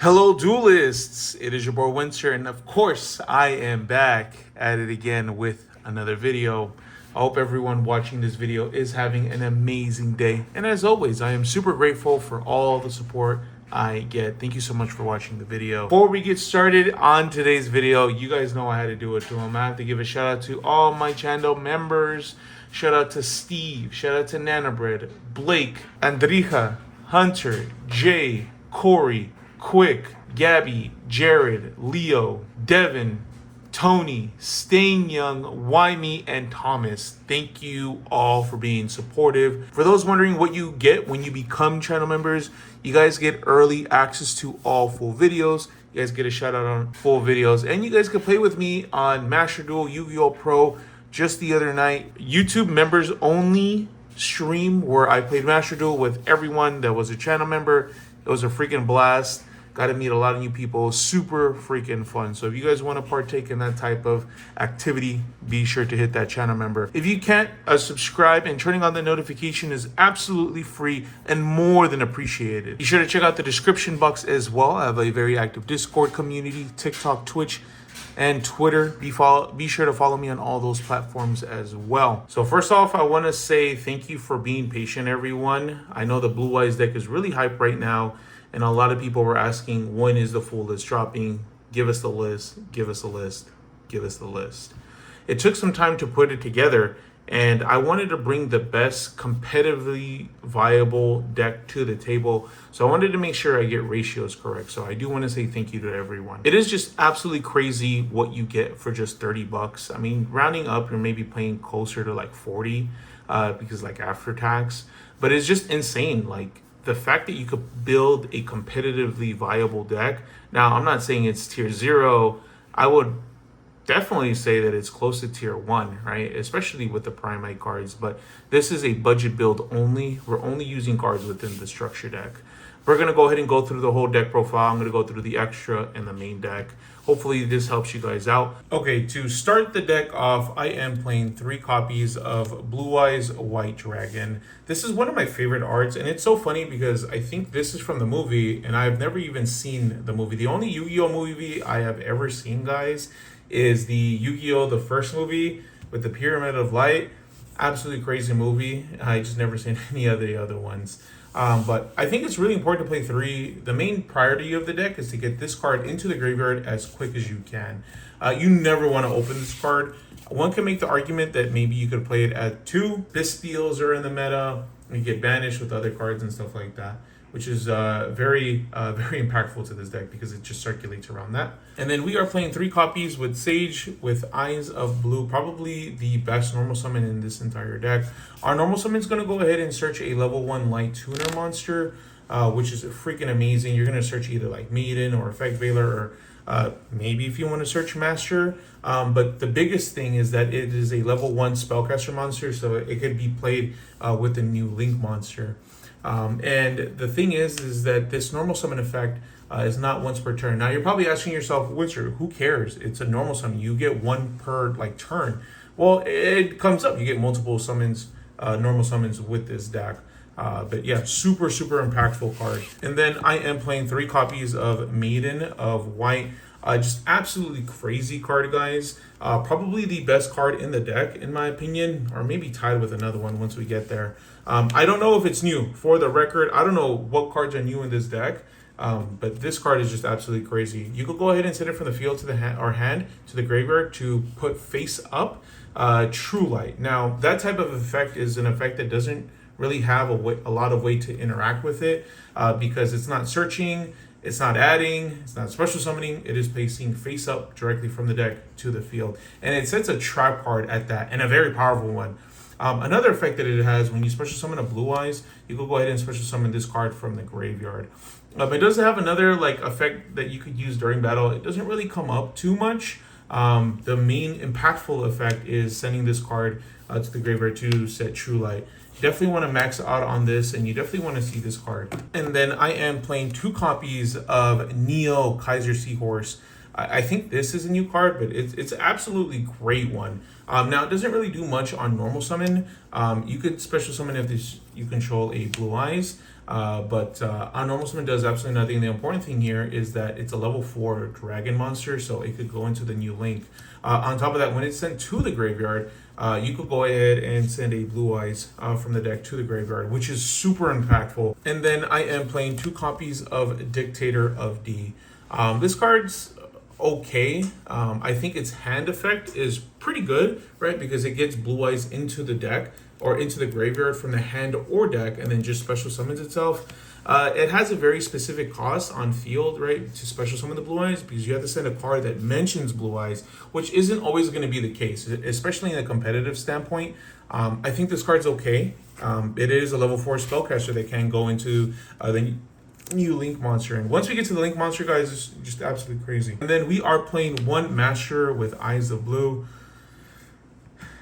Hello, duelists. It is your boy Winter, and of course, I am back at it again with another video. I hope everyone watching this video is having an amazing day. And as always, I am super grateful for all the support I get. Thank you so much for watching the video. Before we get started on today's video, you guys know I had to do it to them. I have to give a shout out to all my channel members. Shout out to Steve. Shout out to Nanobread, Blake, Andrija, Hunter, Jay, Corey, Quick, Gabby, Jared, Leo, Devin, Tony, Staying Young, Wymie, and Thomas. Thank you all for being supportive. For those wondering what you get when you become channel members, you guys get early access to all full videos. You guys get a shout out on full videos, and you guys can play with me on Master Duel Yu-Gi-Oh! Pro. Just the other night, YouTube members only stream where I played Master Duel with everyone that was a channel member. It was a freaking blast. Got to meet a lot of new people. Super freaking fun. So if you guys want to partake in that type of activity, be sure to hit that channel member. If you can't, subscribe and turning on the notification is absolutely free and more than appreciated. Be sure to check out the description box as well. I have a very active Discord community, TikTok, Twitch, and Twitter. Be sure to follow me on all those platforms as well. So first off, I want to say thank you for being patient, everyone. I know the Blue Eyes deck is really hyped right now, and a lot of people were asking, when is the full list dropping? Give us the list, give us the list, give us the list. It took some time to put it together, and I wanted to bring the best competitively viable deck to the table. So I wanted to make sure I get ratios correct. So I do want to say thank you to everyone. It is just absolutely crazy what you get for just 30 bucks. I mean, rounding up, you're maybe playing closer to like 40 because like after tax, but it's just insane. Like, the fact that you could build a competitively viable deck. Now, I'm not saying it's tier 0. I would definitely say that it's close to tier 1, right? Especially with the Primite cards. But this is a budget build only. We're only using cards within the structure deck. We're going to go ahead and go through the whole deck profile. I'm going to go through the extra and the main deck. Hopefully this helps you guys out. Okay, to start the deck off, I am playing 3 copies of Blue Eyes White Dragon. This is one of my favorite arts, and it's so funny because I think this is from the movie, and I've never even seen the movie. The only Yu-Gi-Oh movie I have ever seen, guys, is the Yu-Gi-Oh! The first movie with the Pyramid of Light. Absolutely crazy movie. I just never seen any of the other ones. But I think it's really important to play 3. The main priority of the deck is to get this card into the graveyard as quick as you can. You never want to open this card. One can make the argument that maybe you could play it at 2. Bystials are in the meta. You get banished with other cards and stuff like that, which is very impactful to this deck because it just circulates around that. And then we are playing 3 copies with Sage with Eyes of Blue, probably the best normal summon in this entire deck. Our normal summon is going to go ahead and search a level 1 Light Tuner monster, which is freaking amazing. You're going to search either like Maiden or Effect Veiler, or maybe if you want to search Master. But the biggest thing is that it is a level 1 Spellcaster monster, so it could be played with the new Link monster. And the thing is that this normal summon effect is not once per turn. Now you're probably asking yourself, Witcher, who cares? It's a normal summon. You get 1 per like turn. Well, it comes up. You get multiple summons, normal summons with this deck. But yeah, super impactful card. And then I am playing 3 copies of Maiden of White. Just absolutely crazy card, guys. Probably the best card in the deck, in my opinion, or maybe tied with another one once we get there. I don't know if it's new. For the record, I don't know what cards are new in this deck, but this card is just absolutely crazy. You could go ahead and send it from the field to the hand to the graveyard to put face up True Light. Now, that type of effect is an effect that doesn't really have a lot of way to interact with it because it's not searching, it's not adding, it's not special summoning, it is placing face up directly from the deck to the field. And it sets a trap card at that, and a very powerful one. Another effect that it has, when you special summon a Blue Eyes, you can go ahead and special summon this card from the graveyard. It does have another like effect that you could use during battle. It doesn't really come up too much. The main impactful effect is sending this card to the graveyard to set True Light. You definitely want to max out on this, and you definitely want to see this card. And then I am playing 2 copies of Neo Kaiser Seahorse. I think this is a new card, but it's an absolutely great one. Now, it doesn't really do much on normal summon. You could special summon if you control a Blue Eyes. But on normal summon does absolutely nothing. The important thing here is that it's a level 4 dragon monster, so it could go into the new link. On top of that, when it's sent to the graveyard, you could go ahead and send a Blue Eyes from the deck to the graveyard, which is super impactful. And then I am playing 2 copies of Dictator of D. This card's okay. I think its hand effect is pretty good, right? Because it gets Blue Eyes into the deck or into the graveyard from the hand or deck, and then just special summons itself. It has a very specific cost on field, right, to special summon the Blue Eyes, because you have to send a card that mentions Blue Eyes, which isn't always going to be the case, especially in a competitive standpoint. I think this card's okay. It is a level 4 spellcaster that can go into the new Link monster. And once we get to the Link monster, guys, it's just absolutely crazy. And then we are playing 1 Master with Eyes of Blue.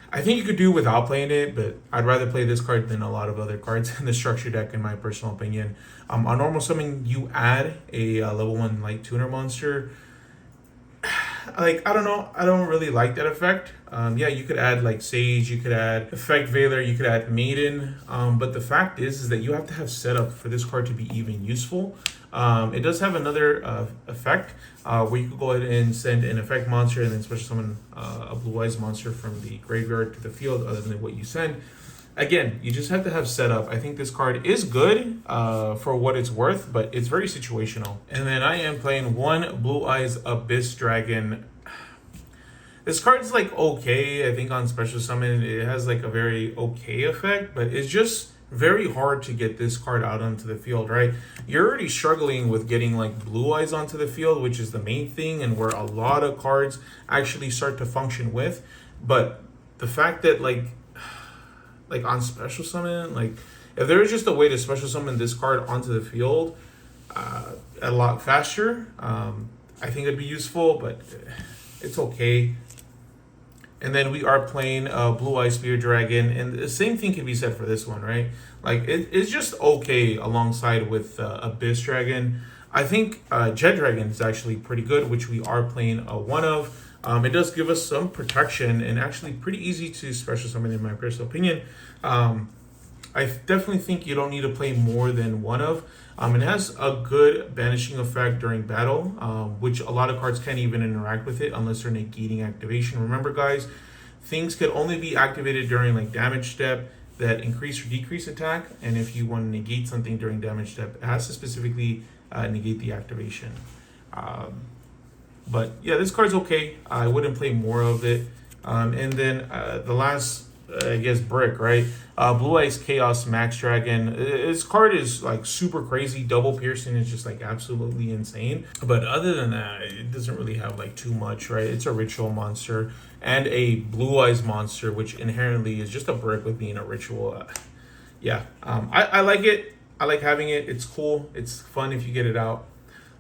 I think you could do without playing it, but I'd rather play this card than a lot of other cards in the structure deck, in my personal opinion. On normal summon, you add a level 1 light tuner monster. Like, I don't know, I don't really like that effect. Yeah, you could add like Sage, you could add Effect Veiler, you could add Maiden, but the fact is that you have to have setup for this card to be even useful. It does have another effect where you could go ahead and send an effect monster and then special summon a Blue Eyes monster from the graveyard to the field other than what you send. Again, you just have to have setup. I think this card is good for what it's worth, but it's very situational. And then I am playing 1 Blue Eyes Abyss Dragon. This card's like okay. I think on special summon it has like a very okay effect, but it's just very hard to get this card out onto the field, right? You're already struggling with getting like Blue Eyes onto the field, which is the main thing and where a lot of cards actually start to function with. But the fact that like on special summon, like if there was just a way to special summon this card onto the field a lot faster, I think it'd be useful, but it's okay. And then we are playing Blue Eye Spear Dragon, and the same thing can be said for this one, right? Like it's just okay alongside with Abyss Dragon. I think Jet Dragon is actually pretty good, which we are playing 1 of. It does give us some protection and actually pretty easy to special summon in my personal opinion. I definitely think you don't need to play more than 1 of. It has a good banishing effect during battle, which a lot of cards can't even interact with it unless they're negating activation. Remember, guys, things can only be activated during like damage step that increase or decrease attack, and if you want to negate something during damage step, it has to specifically negate the activation. But yeah, this card's okay. I wouldn't play more of it. And then the last, I guess, brick, right? Blue Eyes Chaos Max Dragon. This card is like super crazy. Double piercing is just like absolutely insane. But other than that, it doesn't really have like too much, right? It's a ritual monster and a Blue Eyes monster, which inherently is just a brick with being a ritual. Yeah, I like it. I like having it. It's cool. It's fun if you get it out.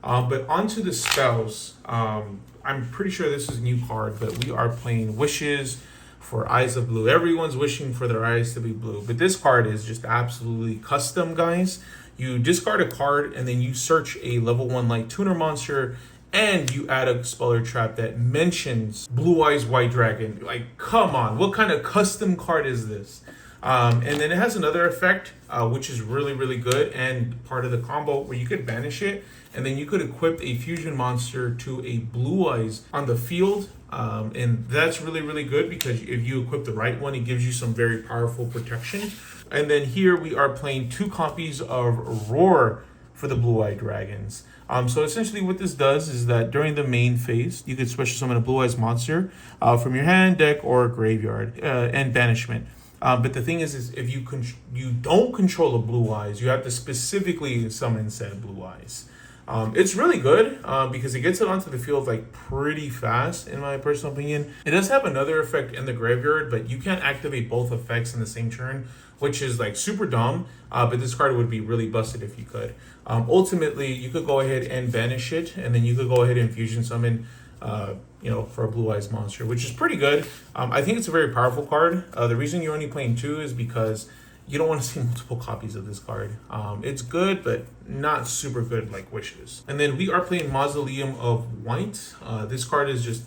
But onto the spells. I'm pretty sure this is a new card, but we are playing Wishes for Eyes of Blue. Everyone's wishing for their eyes to be blue, but this card is just absolutely custom, guys. You discard a card and then you search a level 1 light tuner monster and you add a speller trap that mentions Blue Eyes White Dragon. Like, come on, what kind of custom card is this? And then it has another effect, which is really, really good and part of the combo where you could banish it and then you could equip a fusion monster to a Blue Eyes on the field. And that's really, really good because if you equip the right one, it gives you some very powerful protection. And then here we are playing 2 copies of Roar for the Blue Eye Dragons. So essentially what this does is that during the main phase, you could special summon a Blue Eyes monster from your hand, deck, or graveyard and banishment. But the thing is if you don't control the Blue Eyes, you have to specifically summon said Blue Eyes. It's really good because it gets it onto the field like pretty fast, in my personal opinion. It does have another effect in the graveyard, but you can't activate both effects in the same turn, which is like super dumb. But this card would be really busted if you could. Ultimately, you could go ahead and banish it, and then you could go ahead and fusion summon, for a Blue Eyes monster, which is pretty good. I think it's a very powerful card. The reason you're only playing 2 is because you don't want to see multiple copies of this card. It's good, but not super good like Wishes. And then we are playing Mausoleum of White. This card is just,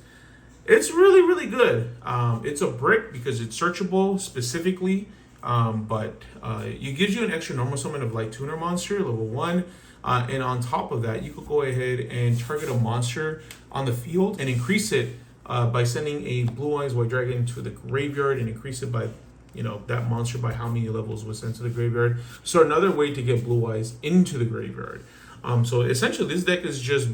it's really, really good. It's a brick because it's searchable specifically. But it gives you an extra normal summon of Light Tuner monster, level 1. And on top of that, you could go ahead and target a monster on the field and increase it by sending a Blue Eyes White Dragon to the graveyard and increase it by, that monster by how many levels was sent to the graveyard. So another way to get Blue Eyes into the graveyard. So essentially, this deck is just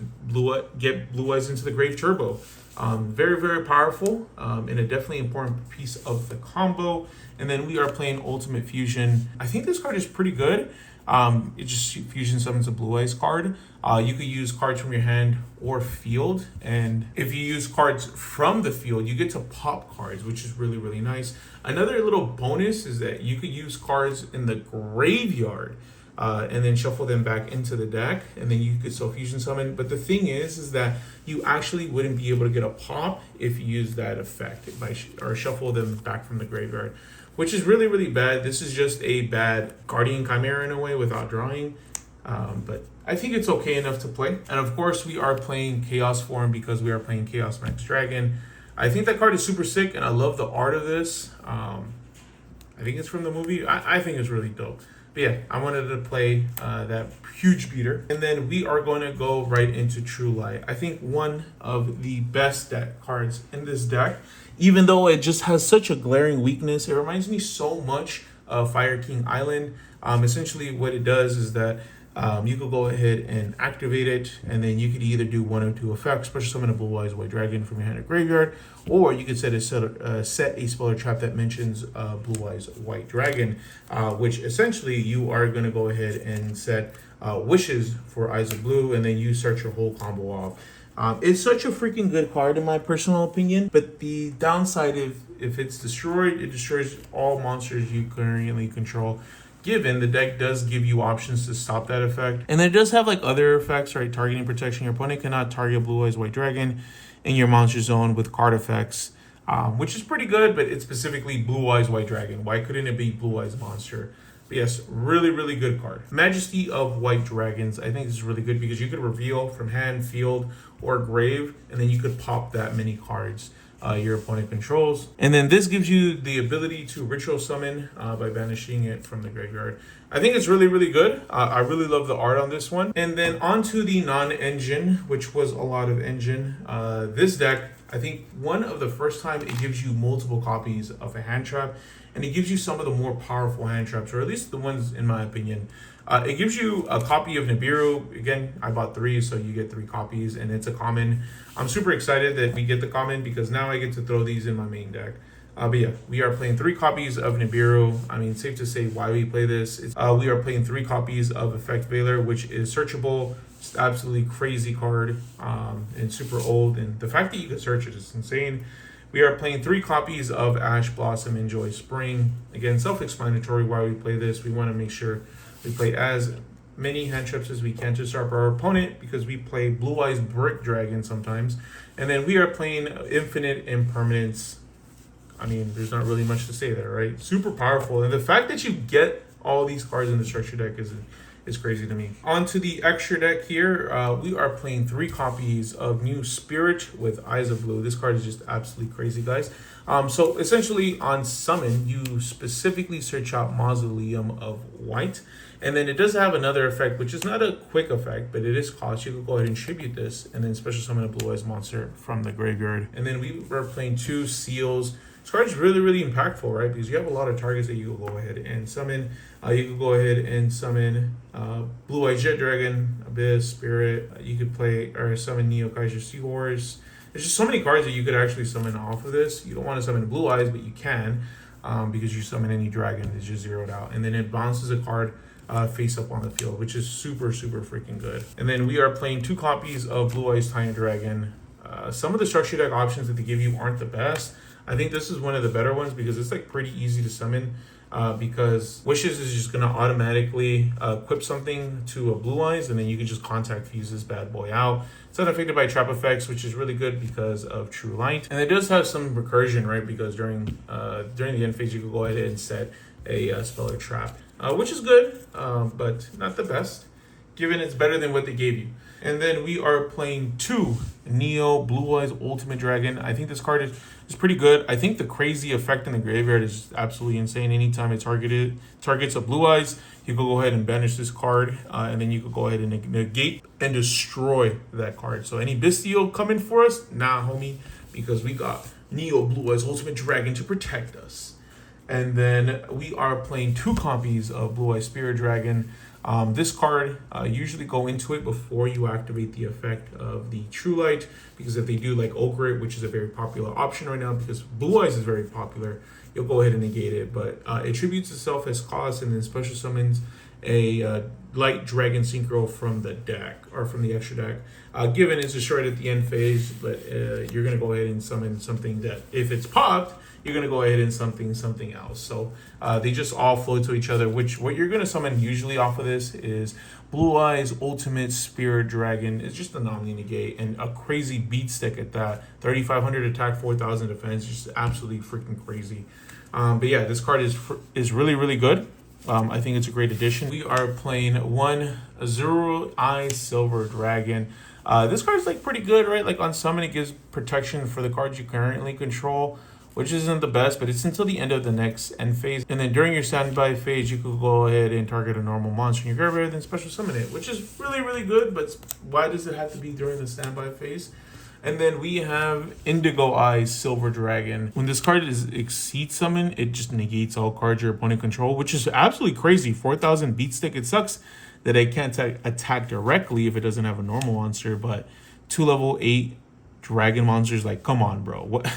get Blue Eyes into the Grave Turbo. Very, very powerful, and a definitely important piece of the combo. And then we are playing Ultimate Fusion. I think this card is pretty good. It just fusion summons a Blue Eyes card. You could use cards from your hand or field, and if you use cards from the field, you get to pop cards, which is really, really nice. Another little bonus is that you could use cards in the graveyard and then shuffle them back into the deck, and then you could still fusion summon. But the thing is that you actually wouldn't be able to get a pop if you use that effect or shuffle them back from the graveyard, which is really, really bad. This is just a bad Guardian Chimera in a way without drawing. But I think it's okay enough to play. And of course, we are playing Chaos Form because we are playing Chaos Max Dragon. I think that card is super sick, and I love the art of this. I think it's from the movie. I think it's really dope. But yeah, I wanted to play that huge beater. And then we are going to go right into True Light. I think one of the best deck cards in this deck, even though it just has such a glaring weakness. It reminds me so much of Fire King Island. Essentially what it does is that you could go ahead and activate it, and then you could either do one of two effects, special summon a Blue Eyes White Dragon from your hand or graveyard, or you could set a Speller Trap that mentions Blue Eyes White Dragon, which essentially you are going to go ahead and set wishes for Eyes of Blue, and then you start your whole combo off. It's such a freaking good card in my personal opinion, but the downside, if it's destroyed, it destroys all monsters you currently control. Given the deck does give you options to stop that effect, and it does have like other effects, right? Targeting protection. Your opponent cannot target Blue Eyes White Dragon in your monster zone with card effects, which is pretty good, but it's specifically Blue Eyes White Dragon. Why couldn't it be Blue Eyes Monster? But yes, really, really good card. Majesty of White Dragons. I think this is really good because you could reveal from hand, field, or grave, and then you could pop that many cards your opponent controls. And then this gives you the ability to ritual summon by banishing it from the graveyard. I think it's really, really good. I really love the art on this one. And then onto the non-engine, which was a lot of engine. This deck, I think one of the first time it gives you multiple copies of a hand trap, and it gives you some of the more powerful hand traps, or at least the ones in my opinion. It gives you a copy of Nibiru. Again, I bought 3, so you get 3 copies, and it's a common. I'm super excited that we get the common because now I get to throw these in my main deck. But yeah, we are playing 3 copies of Nibiru. I mean, safe to say why we play this. We are playing 3 copies of Effect Veiler, which is searchable. It's absolutely crazy card and super old. And the fact that you can search it is insane. We are playing 3 copies of Ash Blossom Enjoy Spring. Again, self-explanatory why we play this. We want to make sure we play as many hand traps as we can to stop our opponent because we play Blue Eyes Brick Dragon sometimes. And then we are playing Infinite Impermanence. I mean, there's not really much to say there, right? Super powerful. And the fact that you get all these cards in the structure deck is crazy to me. On to the extra deck here. We are playing 3 copies of New Spirit with Eyes of Blue. This card is just absolutely crazy, guys. So essentially on summon, you specifically search out Mausoleum of White. And then it does have another effect, which is not a quick effect, but it is cost. You can go ahead and tribute this and then special summon a Blue Eyes monster from the graveyard. And then we were playing 2 Seals. This card is really, really impactful, right? Because you have a lot of targets that you can go ahead and summon. You can go ahead and summon Blue Eyes Jet Dragon, Abyss, Spirit. You could play or summon Neo Kaiser Seahorse. There's just so many cards that you could actually summon off of this. You don't want to summon Blue Eyes, but you can because you summon any dragon. It's just zeroed out. And then it bounces a card face up on the field, which is super, super freaking good. And then we are playing 2 copies of Blue Eyes Tiny Dragon. Some of the structure deck options that they give you aren't the best. I think this is one of the better ones because it's like pretty easy to summon because Wishes is just going to automatically equip something to a Blue Eyes, and then you can just contact fuse this bad boy out. It's not affected by trap effects, which is really good because of True Light. And it does have some recursion, right? Because during the end phase, you can go ahead and set a Speller Trap, which is good, but not the best, given it's better than what they gave you. And then we are playing 2 Neo Blue Eyes Ultimate Dragon. I think this card is pretty good. I think the crazy effect in the graveyard is absolutely insane. Anytime it targets a Blue Eyes, you could go ahead and banish this card, and then you could go ahead and negate and destroy that card. So any Bestial coming for us? Nah, homie, because we got Neo Blue Eyes Ultimate Dragon to protect us. And then we are playing 2 copies of Blue Eye Spirit Dragon. This card, usually go into it before you activate the effect of the True Light, because if they do like Ogre, which is a very popular option right now because Blue Eyes is very popular, you'll go ahead and negate it. But it tributes itself as cost and then special summons a Light Dragon Synchro from the deck or from the extra deck. Given it's destroyed at the end phase, but you're going to go ahead and summon something that if it's popped, you're going to go ahead and something else. So they just all flow to each other, which what you're going to summon usually off of this is Blue Eyes Ultimate Spirit Dragon. It's just a anomaly negate and a crazy beat stick at that. 3,500 attack, 4,000 defense, just absolutely freaking crazy. But yeah, this card is really good. I think it's a great addition. We are playing 1 Azure Eye Silver Dragon. This card is like pretty good, right? Like on summon, it gives protection for the cards you currently control, which isn't the best, but it's until the end of the next end phase. And then during your standby phase, you could go ahead and target a normal monster in your graveyard, then special summon it, which is really good. But why does it have to be during the standby phase? And then we have Indigo Eyes Silver Dragon. When this card is Exceed Summon, it just negates all cards your opponent control, which is absolutely crazy. 4,000 beat stick. It sucks that it can't attack directly if it doesn't have a normal monster, but 2 level 8 dragon monsters, like, come on, bro. What?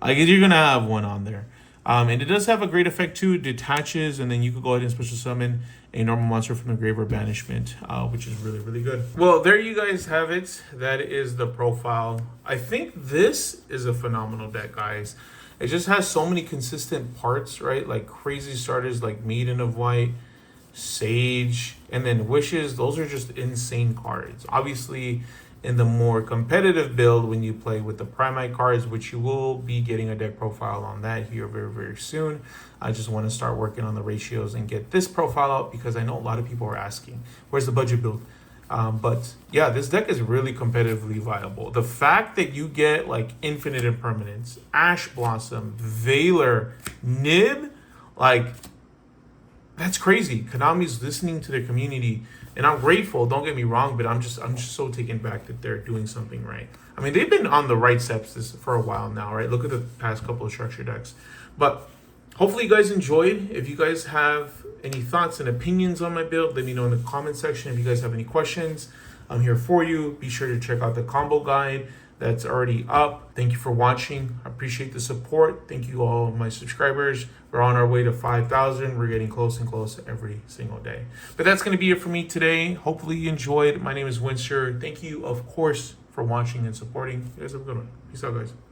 I guess you're going to have one on there. And it does have a great effect too. It detaches, and then you could go ahead and special summon a normal monster from the grave or banishment, which is really good. Well, there you guys have it. That is the profile. I think this is a phenomenal deck, guys. It just has so many consistent parts, right? Like crazy starters like Maiden of White, Sage, and then Wishes. Those are just insane cards. Obviously, in the more competitive build, when you play with the Primite cards, which you will be getting a deck profile on that here very soon. I just want to start working on the ratios and get this profile out because I know a lot of people are asking, where's the budget build? But yeah, this deck is really competitively viable. The fact that you get like Infinite Impermanence, Ash Blossom, Veiler, Nib, like, that's crazy. Konami's listening to their community, and I'm grateful. Don't get me wrong, but I'm just so taken back that they're doing something right. I mean, they've been on the right steps for a while now, right? Look at the past couple of structure decks. But hopefully you guys enjoyed. If you guys have any thoughts and opinions on my build, let me know in the comment section. If you guys have any questions, I'm here for you. Be sure to check out the combo guide that's already up. Thank you for watching. I appreciate the support. Thank you all my subscribers. We're on our way to 5,000. We're getting close and close every single day. But that's going to be it for me today. Hopefully you enjoyed. My name is Winsor. Thank you, of course, for watching and supporting. You guys have a good one. Peace out, guys.